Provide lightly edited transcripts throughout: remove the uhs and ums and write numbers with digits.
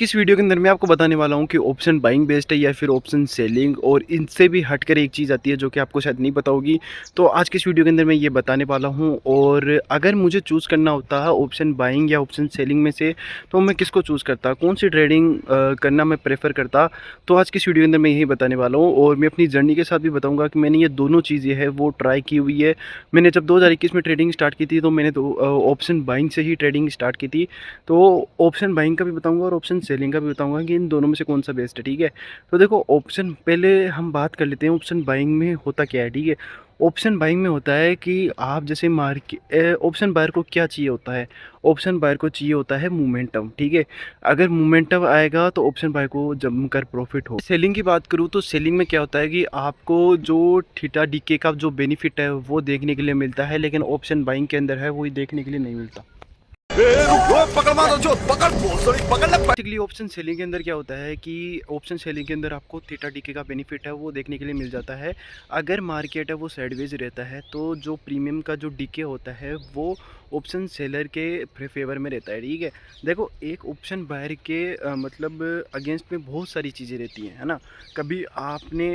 किस वीडियो के अंदर मैं आपको बताने वाला हूँ कि ऑप्शन बाइंग बेस्ड है या फिर ऑप्शन सेलिंग, और इनसे भी हटकर एक चीज़ आती है जो कि आपको शायद नहीं पता होगी। तो आज के इस वीडियो के अंदर मैं ये बताने वाला हूँ, और अगर मुझे चूज़ करना होता है ऑप्शन बाइंग या ऑप्शन सेलिंग में से, तो मैं किसको चूज़ करता, कौन सी ट्रेडिंग करना मैं प्रेफर करता। तो आज की इस वीडियो के अंदर मैं यही बताने वाला हूँ, और मैं अपनी जर्नी के साथ भी बताऊँगा कि मैंने ये दोनों चीज़ें है वो ट्राई की हुई है। मैंने जब 2021 में ट्रेडिंग स्टार्ट की थी तो मैंने तो ऑप्शन बाइंग से ही ट्रेडिंग स्टार्ट की थी। तो ऑप्शन बाइंग का भी बताऊंगा और ऑप्शन सेलिंग का भी बताऊंगा कि इन दोनों में से कौन सा बेस्ट है। ठीक है, तो देखो ऑप्शन पहले हम बात कर लेते हैं ऑप्शन बाइंग में होता क्या है। ठीक है, ऑप्शन बाइंग में होता है कि आप जैसे मार्केट, ऑप्शन बायर को क्या चाहिए होता है, ऑप्शन बायर को चाहिए होता है मोमेंटम। ठीक है, अगर मोमेंटम आएगा तो ऑप्शन बायर को जमकर प्रॉफिट हो। सेलिंग की बात करूँ तो सेलिंग में क्या होता है कि आपको जो थीटा डीके का जो बेनिफिट है वो देखने के लिए मिलता है, लेकिन ऑप्शन बाइंग के अंदर है वो देखने के लिए नहीं मिलता। बेसिकली ऑप्शन सेलिंग के अंदर क्या होता है कि ऑप्शन सेलिंग के अंदर आपको थीटा डीके का बेनिफिट है वो देखने के लिए मिल जाता है। अगर मार्केट है वो साइडवेज रहता है तो जो प्रीमियम का जो डीके होता है वो ऑप्शन सेलर के फेवर में रहता है। ठीक है, देखो एक ऑप्शन बायर के मतलब अगेंस्ट में बहुत सारी चीज़ें रहती हैं, है ना। कभी आपने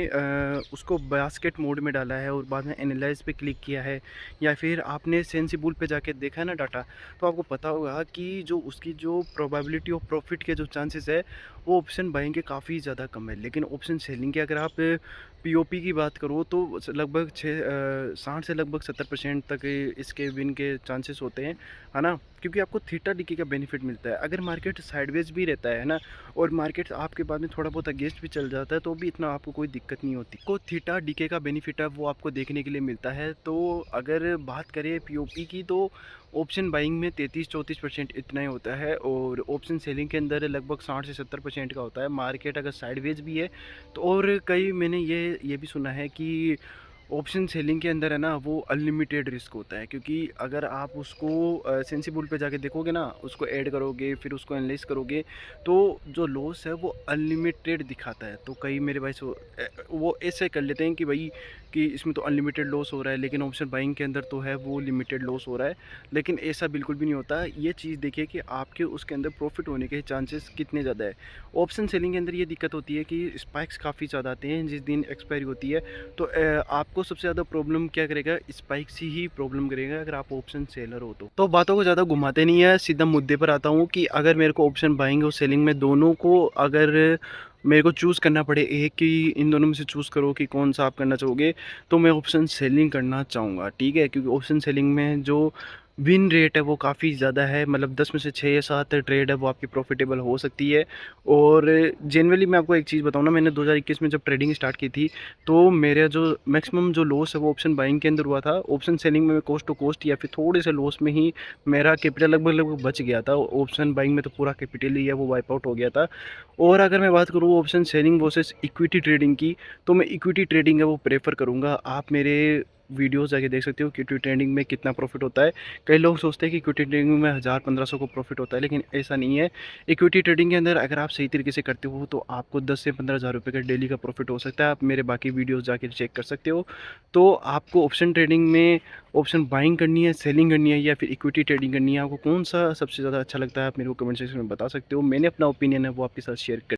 उसको बास्केट मोड में डाला है और बाद में एनालाइज पे क्लिक किया है, या फिर आपने सेंसिबल पे जाके देखा है ना डाटा, तो आपको पता होगा कि जो उसकी जो प्रोबेबिलिटी ऑफ प्रॉफिट के जो चांसेस है वो ऑप्शन बाइंग के काफ़ी ज़्यादा कम है। लेकिन ऑप्शन सेलिंग के अगर आप पीओपी की बात करो तो लगभग 60 से लगभग 70% तक इसके विन के चांसेस होते हैं, है ना। क्योंकि आपको थीटा डीके का बेनिफिट मिलता है। अगर मार्केट साइडवेज भी रहता है ना, और मार्केट आपके बाद में थोड़ा बहुत अगेंस्ट भी चल जाता है तो भी इतना आपको कोई दिक्कत नहीं होती। को थीटा डीके का बेनिफिट है वो आपको देखने के लिए मिलता है। तो अगर बात करें पीओपी की तो ऑप्शन बाइंग में 33-34% इतना ही होता है, और ऑप्शन सेलिंग के अंदर लगभग 60 से 70% का होता है। मार्केट अगर साइडवेज भी है तो, और कई मैंने ये भी सुना है कि ऑप्शन सेलिंग के अंदर है ना वो अनलिमिटेड रिस्क होता है। क्योंकि अगर आप उसको सेंसिबल पे जाके देखोगे ना, उसको ऐड करोगे फिर उसको एनालाइज करोगे, तो जो लॉस है वो अनलिमिटेड दिखाता है। तो कई मेरे भाई वो ऐसे कर लेते हैं कि भाई कि इसमें तो अनलिमिटेड लॉस हो रहा है, लेकिन ऑप्शन बाइंग के अंदर तो है वो लिमिटेड लॉस हो रहा है। लेकिन ऐसा बिल्कुल भी नहीं होता। ये चीज़ देखिए कि आपके उसके अंदर प्रॉफिट होने के चांसेस कितने ज़्यादा है। ऑप्शन सेलिंग के अंदर ये दिक्कत होती है कि स्पाइक्स काफ़ी ज़्यादा आते हैं जिस दिन एक्सपायरी होती है। तो आपको सबसे ज़्यादा प्रॉब्लम क्या करेगा, स्पाइक्स ही प्रॉब्लम करेगा अगर आप ऑप्शन सेलर हो तो बातों को ज़्यादा घुमाते नहीं है, सीधा मुद्दे पर आता हूँ कि अगर मेरे को ऑप्शन बाइंग और सेलिंग में दोनों को अगर मेरे को चूज़ करना पड़े एक कि इन दोनों में से चूज़ करो कि कौन सा आप करना चाहोगे, तो मैं ऑप्शन सेलिंग करना चाहूँगा। ठीक है, क्योंकि ऑप्शन सेलिंग में जो विन रेट है वो काफ़ी ज़्यादा है, मतलब 10 में से 6 या 7 ट्रेड है वो आपकी प्रॉफिटेबल हो सकती है। और जनरली मैं आपको एक चीज़ बताऊँ ना, मैंने 2021 में जब ट्रेडिंग स्टार्ट की थी तो मेरा जो मैक्सिमम जो लॉस है वो ऑप्शन बाइंग के अंदर हुआ था। ऑप्शन सेलिंग में मैं कोस्ट टू कोस्ट या फिर थोड़े से लॉस में ही मेरा कैपिटल लगभग लगभग बच गया था। ऑप्शन बाइंग में तो पूरा कैपिटल ही है वो वाइप आउट हो गया था। और अगर मैं बात करूँ option selling versus equity trading की, तो मैं इक्विटी ट्रेडिंग है वो प्रेफर करूँगा। आप मेरे वीडियोस जाके देख सकते हो इक्विटी ट्रेडिंग में कितना प्रॉफिट होता है। कई लोग सोचते हैं कि इक्विटी ट्रेडिंग में 1000-1500 को प्रॉफिट होता है, लेकिन ऐसा नहीं है। इक्विटी ट्रेडिंग के अंदर अगर आप सही तरीके से करते हो तो आपको 10 से 15 हज़ार रुपये का डेली का प्रॉफिट हो सकता है। आप मेरे बाकी वीडियोस जाके चेक कर सकते हो। तो आपको ऑप्शन ट्रेडिंग में ऑप्शन बाइंग करनी है, सेलिंग करनी है, या फिर इक्विटी ट्रेडिंग करनी है, आपको कौन सा सबसे ज़्यादा अच्छा लगता है आप मेरे को कमेंट सेक्शन में बता सकते हो। मैंने अपना ओपिनियन है वो आपके साथ शेयर कर